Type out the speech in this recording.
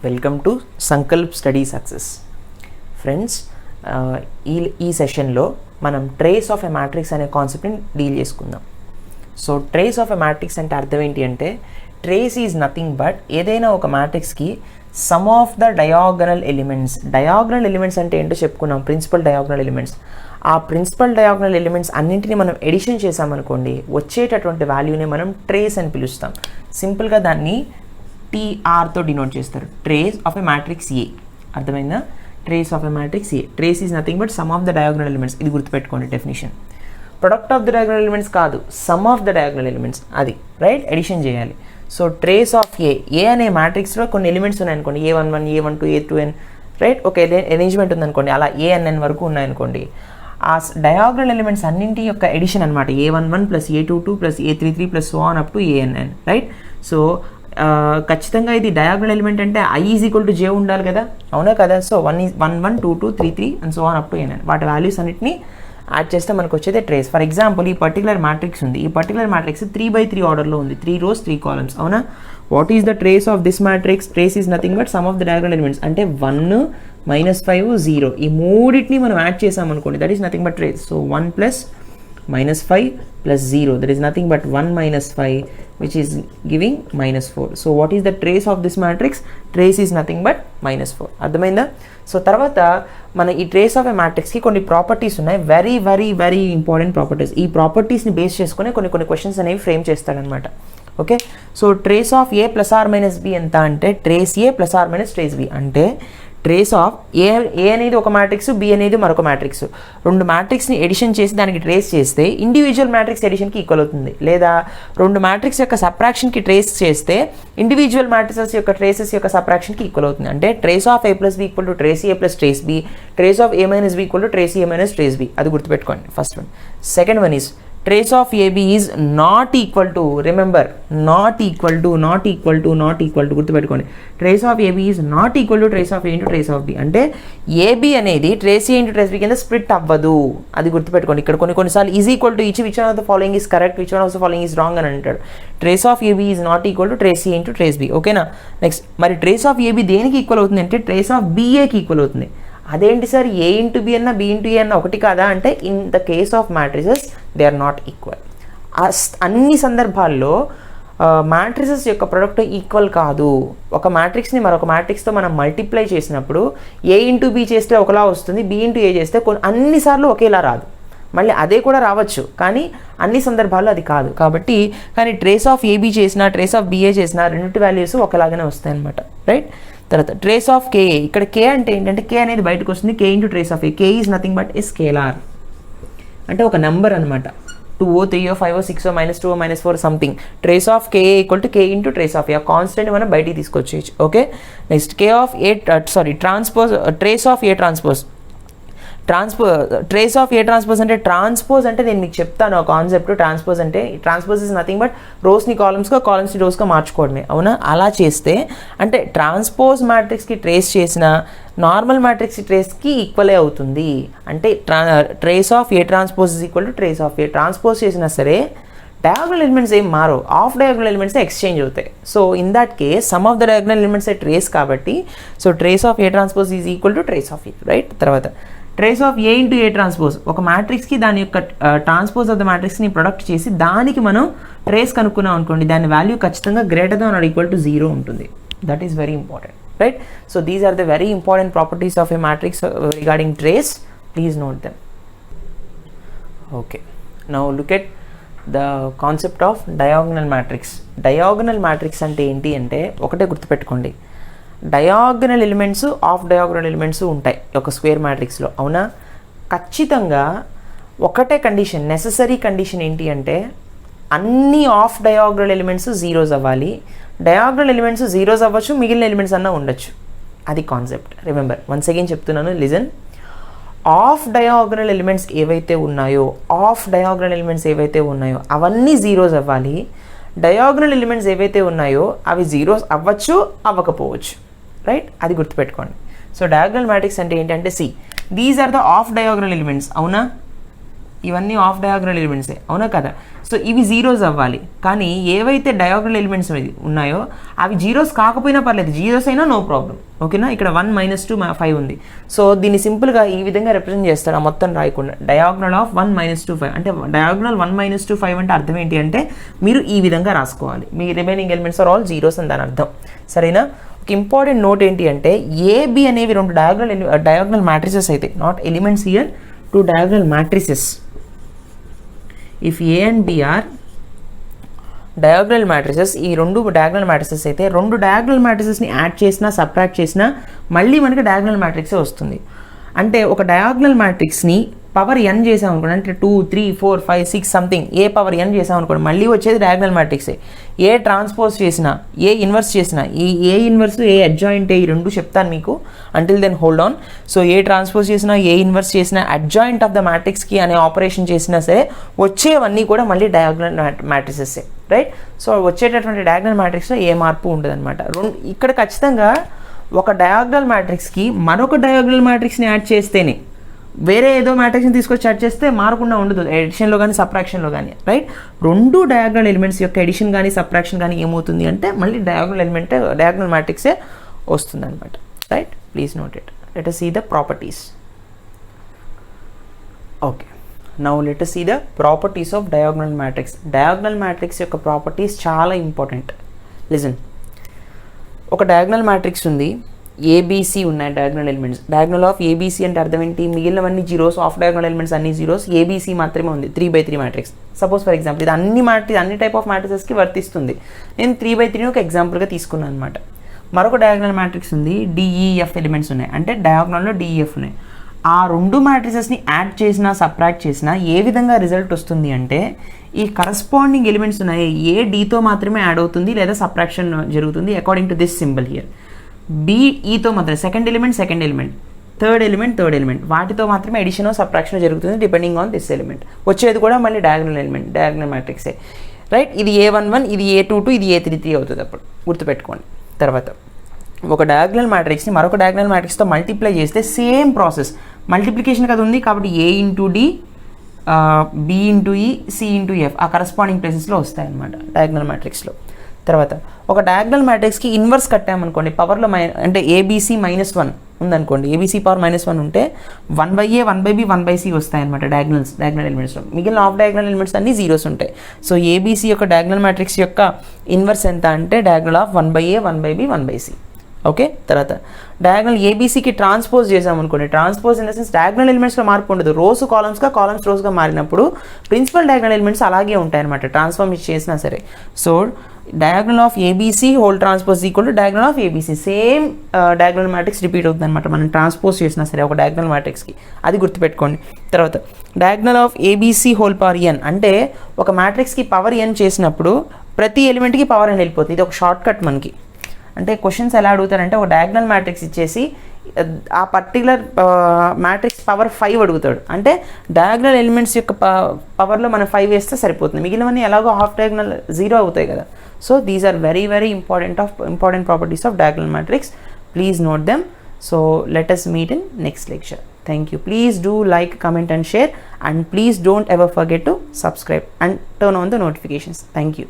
Welcome to Sankalp study success. Friends, ఈ సెషన్లో మనం ట్రేస్ ఆఫ్ ఎ మ్యాట్రిక్స్ అనే కాన్సెప్ట్ని డీల్ చేసుకుందాం. So trace of a matrix అంటే అర్థం ఏంటి అంటే, ట్రేస్ ఈజ్ నథింగ్ బట్ ఏదైనా ఒక మ్యాట్రిక్స్కి sum of the diagonal elements అంటే ఏంటో చెప్పుకున్నాం, ప్రిన్సిపల్ డయాగనల్ ఎలిమెంట్స్. ఆ ప్రిన్సిపల్ డయాగనల్ ఎలిమెంట్స్ అన్నింటినీ మనం ఎడిషన్ చేసామనుకోండి, వచ్చేటటువంటి వాల్యూని మనం ట్రేస్ అని పిలుస్తాం. సింపుల్గా దాన్ని టీఆర్తో డినోట్ చేస్తారు, trace of a matrix A. అర్థమైందా? Trace of a matrix A. Trace is nothing but sum of the diagonal elements. ఇది గుర్తుపెట్టుకోండి definition. Product of the diagonal elements కాదు, sum of the diagonal elements, అది right, addition చేయాలి. So trace of A అనే మ్యాట్రిక్స్లో కొన్ని elements ఉన్నాయనుకోండి, A11, A12, A2n, right. ఒక అరేంజ్మెంట్ ఉందనుకోండి, అలా ANN వరకు ఉన్నాయనుకోండి. ఆ డయాగనల్ ఎలిమెంట్స్ అన్నింటి యొక్క ఎడిషన్ అనమాట, A11 plus A22 plus A33 plus so on up to ANN, right. So ఖచ్చితంగా ఇది డయాగనల్ ఎలిమెంట్ అంటే I is equal to J ఉండాలి కదా, అవునా కదా? So 1 1 2 2 3 3 and so on up to ANN. వాటి వాల్యూస్ అన్నింటినీ యాడ్ చేస్తే మనకు వచ్చేది ట్రేస్. ఫర్ ఎగ్జాంపుల్, ఈ పర్టికులర్ మ్యాట్రిక్స్ ఉంది. ఈ పర్టికులర్ మ్యాట్రిక్స్ 3x3 ఆర్డర్లో ఉంది, 3 rows 3 columns, అవునా? What is the trace of this matrix? Trace is nothing but sum of the diagonal elements. అంటే 1 -5 0 ఈ మూడింటిని మనం యాడ్ చేసామనుకోండి, that is nothing but trace. So 1 plus -5 plus 0, that is nothing but 1 minus 5, which is giving -4. So what is the trace of this matrix? Trace is nothing but -4. అర్థమైందా? So తర్వాత మన ఈ trace of ఎ మ్యాట్రిక్స్కి కొన్ని properties ఉన్నాయి, very very very important properties. ఈ ప్రాపర్టీస్ని బేస్ చేసుకుని కొన్ని క్వశ్చన్స్ అనేవి ఫ్రేమ్ చేస్తాడనమాట. Okay, so trace of A plus or minus B ఎంత అంటే, trace A plus or minus trace B అంటే ట్రేస్ ఆఫ్ ఏ అనేది ఒక మ్యాట్రిక్స్, బి అనేది మరొక మ్యాట్రిక్స్. రెండు మ్యాట్రిక్స్ని ఎడిషన్ చేసి దానికి ట్రేస్ చేస్తే ఇండివిజువల్ మ్యాట్రిక్స్ ఎడిషన్కి ఈక్వల్ అవుతుంది. లేదా రెండు మ్యాట్రిక్స్ యొక్క సబ్ట్రాక్షన్కి ట్రేస్ చేస్తే ఇండివిజువల్ మ్యాట్రిక్సెస్ యొక్క ట్రేసెస్ యొక్క సబ్ట్రాక్షన్కి ఈక్వల్ అవుతుంది. అంటే trace of A plus B equal to trace A plus trace B, trace of A minus B equal to trace A minus trace B. అది గుర్తుపెట్టుకోండి, first one. Second one is trace of AB is not equal to, remember, not equal to గుర్తుపెట్టుకోండి. trace of AB is not equal to trace of A into trace of B. అంటే AB అనేది trace A into trace B కింద split అవ్వదు, అది గుర్తుపెట్టుకోండి. ఇక్కడ కొన్నిసార్లు is equal to which one of the following is correct, which one of the following is wrong అని అంటాడు. trace of AB is not equal to trace A into trace B. ఓకేనా? Next, మరి trace of AB దేనికి equal అవుతుంది అంటే trace of BAకి equal అవుతుంది. అదేంటి సార్, A ఇంటూ B అన్న B ఇంటూ A అన్న ఒకటి కాదా అంటే, in the case of matrices they are not equal. అన్ని సందర్భాల్లో మ్యాట్రిసెస్ యొక్క ప్రొడక్ట్ ఈక్వల్ కాదు. ఒక మ్యాట్రిక్స్ని మరొక మ్యాట్రిక్స్తో మనం మల్టిప్లై చేసినప్పుడు A ఇంటూ B చేస్తే ఒకలా వస్తుంది, B ఇంటూ A చేస్తే అన్నిసార్లు ఒకేలా రాదు. మళ్ళీ అదే కూడా రావచ్చు, కానీ అన్ని సందర్భాల్లో అది కాదు. కాబట్టి కానీ ట్రేస్ ఆఫ్ AB చేసినా ట్రేస్ ఆఫ్ BA చేసినా రెండింటి వాల్యూస్ ఒకలాగానే వస్తాయి అన్నమాట, రైట్. తర్వాత ట్రేస్ ఆఫ్ KA, ఇక్కడ K అంటే ఏంటంటే K అనేది బయటకు వస్తుంది, K into trace of A. K is nothing but A scalar, అంటే ఒక నెంబర్ అనమాట. 2 3 5 6 -2 -4 something. Trace of KA equal to K into trace of A. Constant మనం బయటికి తీసుకొచ్చేయచ్చు. Okay, next trace of A trace of A transpose అంటే, transpose అంటే నేను మీకు చెప్తాను ఆ concept. Transpose is nothing but రోస్ని కాలమ్స్గా, కాలమ్స్ని రోస్గా మార్చుకోవడమే, అవునా? అలా చేస్తే అంటే ట్రాన్స్పోజ్ మ్యాట్రిక్స్కి ట్రేస్ చేసిన నార్మల్ మ్యాట్రిక్స్ ట్రేస్కి ఈక్వలే అవుతుంది. అంటే trace of A transpose is equal to trace of A. Transpose చేసినా సరే డయాగనల్ ఎలిమెంట్స్ ఏం మారో, ఆఫ్ డయాగనల్ ఎలిమెంట్స్ ఎక్స్చేంజ్ అవుతాయి. So in that case sum of the diagonal elements trace కాబట్టి, so trace of A transpose is equal to trace of A, right. తర్వాత trace of A into A transpose, ఒక మ్యాట్రిక్స్కి దాని యొక్క transpose of the మ్యాట్రిక్స్ని product చేసి దానికి మనం ట్రేస్ కనుక్కున్నాం అనుకోండి, దాని వాల్యూ ఖచ్చితంగా greater than or equal to 0 ఉంటుంది. That is very important, right. So these are the very important properties of a matrix regarding trace. Please note them. Okay, now look at the concept of diagonal matrix. Diagonal matrix అంటే ఏంటి అంటే, ఒకటే గుర్తుపెట్టుకోండి, diagonal elements, off diagonal elements ఉంటాయి ఒక square మ్యాట్రిక్స్లో, అవునా? ఖచ్చితంగా ఒకటే కండిషన్, నెససరీ కండిషన్ ఏంటి అంటే, అన్ని ఆఫ్ డయాగనల్ ఎలిమెంట్స్ జీరోస్ అవ్వాలి. డయాగనల్ ఎలిమెంట్స్ జీరోస్ అవ్వచ్చు, మిగిలిన ఎలిమెంట్స్ అన్నా ఉండొచ్చు. అది కాన్సెప్ట్. రిమెంబర్, వన్స్ అగైన్ చెప్తున్నాను, లిజన్. ఆఫ్ డయాగనల్ ఎలిమెంట్స్ ఏవైతే ఉన్నాయో అవన్నీ జీరోస్ అవ్వాలి. డయాగనల్ ఎలిమెంట్స్ ఏవైతే ఉన్నాయో అవి జీరోస్ అవ్వచ్చు, అవ్వకపోవచ్చు, రైట్. అది గుర్తుపెట్టుకోండి. సో డయాగనల్ మ్యాట్రిక్స్ అంటే ఏంటంటే, these are the off diagonal elements, అవునా? ఇవన్నీ ఆఫ్ డయాగ్నల్ ఎలిమెంట్సే, అవునా కదా? సో ఇవి జీరోస్ అవ్వాలి, కానీ ఏవైతే డయాగ్నల్ ఎలిమెంట్స్ ఉన్నాయో అవి జీరోస్ కాకపోయినా పర్లేదు, జీరోస్ అయినా నో ప్రాబ్లం, ఓకేనా? ఇక్కడ 1 - 2 5 ఉంది. సో దీన్ని సింపుల్గా ఈ విధంగా రిప్రజెంట్ చేస్తాడు, మొత్తం రాయకుండా. డయాగ్నల్ ఆఫ్ 1 - 2 5 అంటే డయాగ్నల్ 1 - 2 5 అంటే అర్థం ఏంటి అంటే మీరు ఈ విధంగా రాసుకోవాలి, మీ remaining elements are all zeros అని దాని అర్థం, సరేనా? ఒక ఇంపార్టెంట్ నోట్ ఏంటి అంటే ఏబి అనేవి రెండు డయాగ్నల్ మ్యాట్రిసెస్ అయితే, not elements here, two diagonal matrices. If A and B are diagonal matrices, ఈ రెండు డయాగ్నల్ మ్యాట్రిసెస్ అయితే రెండు డయాగ్నల్ మ్యాట్రిసెస్ని యాడ్ చేసినా సబ్ట్రాక్ట్ చేసినా మళ్ళీ మనకి డయాగ్నల్ మ్యాట్రిక్సే వస్తుంది. అంటే ఒక డయాగ్నల్ మ్యాట్రిక్స్ని పవర్ n చేసాం అనుకోండి, అంటే 2 3 4 5 6 సంథింగ్ ఏ పవర్ n చేసాం అనుకోండి, మళ్ళీ వచ్చేది డయాగ్నల్ మ్యాట్రిక్సే. ఏ ట్రాన్స్పోజ్ చేసినా, ఏ ఇన్వర్స్ చేసినా, ఈ ఏ ఇన్వర్స్ ఏ అడ్జాయింట్ ఈ రెండు చెప్తాను మీకు, until then hold on. So A transpose చేసినా, ఏ ఇన్వర్స్ చేసినా, అడ్జాయింట్ ఆఫ్ ద మ్యాట్రిక్స్కి అనే ఆపరేషన్ చేసినా సరే వచ్చేవన్నీ కూడా మళ్ళీ డయాగ్నల్ మ్యాట్రిసెస్సే, రైట్? సో వచ్చేటటువంటి డయాగ్నల్ మ్యాట్రిక్స్లో ఏ మార్పు ఉండదు అనమాట. ఇక్కడ ఖచ్చితంగా ఒక డయాగ్నల్ మ్యాట్రిక్స్కి మరొక డయాగ్నల్ మ్యాట్రిక్స్ని యాడ్ చేస్తేనే, వేరే ఏదో మ్యాట్రిక్స్ని తీసుకొచ్చి యాడ్ చేస్తే మారకుండా ఉండదు, ఎడిషన్లో కానీ సబ్ట్రాక్షన్లో కానీ, రైట్? రెండు డయాగ్నల్ ఎలిమెంట్స్ యొక్క ఎడిషన్ కానీ సబ్ట్రాక్షన్ కానీ ఏమవుతుంది అంటే మళ్ళీ డయాగ్నల్ మ్యాట్రిక్సే వస్తుంది అనమాట, right? Please note it. Let us see the properties. Okay, now let us see the properties of diagonal matrix. Diagonal matrix యొక్క ప్రాపర్టీస్ చాలా ఇంపార్టెంట్. లిజన్, ఒక డయాగ్నల్ మ్యాట్రిక్స్ ఉంది, ఏబీసీ ఉన్నాయి diagonal elements. Diagonal of ABC అంటే అర్థం ఏంటి? మిగిలినవన్నీ zeros, of diagonal elements అన్ని జీరోస్, ఏబీసీ మాత్రమే ఉంది 3/3 మ్యాట్రిక్స్. సపోజ్ ఫర్ ఎగ్జాంపుల్ ఇది అన్ని టైప్ ఆఫ్ మ్యాట్రిసెస్కి వర్తిస్తుంది. నేను 3/3 ఒక ఎగ్జాంపుల్గా తీసుకున్నాను అనమాట. మరొక డయాగ్నల్ మ్యాట్రిక్స్ ఉంది, డిఈఎఫ్ ఎలిమెంట్స్ ఉన్నాయి, అంటే డయాగ్నల్లో డిఈఎఫ్ ఉన్నాయి. ఆ రెండు మ్యాట్రిసెస్ని యాడ్ చేసినా సబ్ట్రాక్ట్ చేసినా ఏ విధంగా రిజల్ట్ వస్తుంది అంటే ఈ కరస్పాండింగ్ ఎలిమెంట్స్ ఉన్నాయి, ఏ డీతో మాత్రమే యాడ్ అవుతుంది లేదా సబ్ట్రాక్షన్ జరుగుతుంది according to this symbol here. B ఈతో మాత్రమే, సెకండ్ ఎలిమెంట్, థర్డ్ ఎలిమెంట్ వాటితో మాత్రమే ఎడిషన్ సబ్ట్రాక్షన్ జరుగుతుంది డిపెండింగ్ ఆన్ దిస్ ఎలిమెంట్. వచ్చేది కూడా మళ్ళీ డయాగ్నల్ మ్యాట్రిక్సే, రైట్? ఇది A11, ఇది A22, ఇది A33 అవుతుంది. అప్పుడు గుర్తుపెట్టుకోండి. తర్వాత ఒక డయాగ్నల్ మ్యాట్రిక్స్ని మరొక డయాగ్నల్ మ్యాట్రిక్స్తో మల్టిప్లై చేస్తే సేమ్ ప్రాసెస్, మల్టిప్లికేషన్ కదా ఉంది కాబట్టి A × D, B × E, C × F ఆ కరస్పాండింగ్ ప్లేసెస్లో వస్తాయి అన్నమాట డయాగ్నల్ మ్యాట్రిక్స్లో. తర్వాత ఒక డయాగ్నల్ మ్యాట్రిక్స్కి ఇన్వర్స్ కట్టామనుకోండి, పవర్లో అంటే ABC -1 ఉందనుకోండి, ABC పవర్ -1 ఉంటే 1/A 1/B 1/C వస్తాయన్నమాట డయాగ్నల్ ఎలిమెంట్స్లో. మిగిలిన ఆఫ్ డయాగ్నల్ ఎలిమెంట్స్ అన్ని జీరోస్ ఉంటాయి. సో ABC యొక్క డయాగ్నల్ మ్యాట్రిక్స్ యొక్క ఇన్వర్స్ ఎంత అంటే diagonal of 1/A 1/B 1/C, okay? తర్వాత డయాగ్నల్ ఏబీసీకి ట్రాన్స్పోజ్ చేసామనుకోండి, transpose in the sense diagonal ఎలిమెంట్స్లో మార్పు ఉండదు, రోస్ కాలమ్స్గా, కాలమ్స్ రోస్గా మారినప్పుడు ప్రిన్సిపల్ డయాగ్నల్ ఎలిమెంట్స్ అలాగే ఉంటాయన్నమాట ట్రాన్స్ఫార్మ్ చేసినా సరే. So diagonal of ABC whole transpose equal to diagonal of ABC, same diagonal matrix repeat అవుతుంది అనమాట మనం ట్రాన్స్పోజ్ చేసినా సరే ఒక డయాగ్నల్ మ్యాట్రిక్స్కి, అది గుర్తుపెట్టుకోండి. తర్వాత diagonal of ABC whole power n అంటే ఒక మ్యాట్రిక్స్కి పవర్ n చేసినప్పుడు ప్రతి ఎలిమెంట్కి పవర్ n వెళ్ళిపోతుంది. ఇది ఒక షార్ట్ కట్ మనకి. అంటే క్వశ్చన్స్ ఎలా అడుగుతారంటే ఒక డయాగ్నల్ మ్యాట్రిక్స్ ఇచ్చేసి ఆ పర్టికులర్ మ్యాట్రిక్స్ పవర్ 5 అడుగుతాడు, అంటే డయాగ్నల్ ఎలిమెంట్స్ యొక్క పవర్లో మనం 5 వేస్తే సరిపోతుంది, మిగిలినవన్నీ ఎలాగో హాఫ్ డయాగ్నల్ 0 అవుతాయి కదా. So these are very very important properties of diagonal matrix. Please note them. So let us meet in next lecture. Thank you. Please do like, comment and share, and please don't ever forget to subscribe and turn on the notifications. Thank you.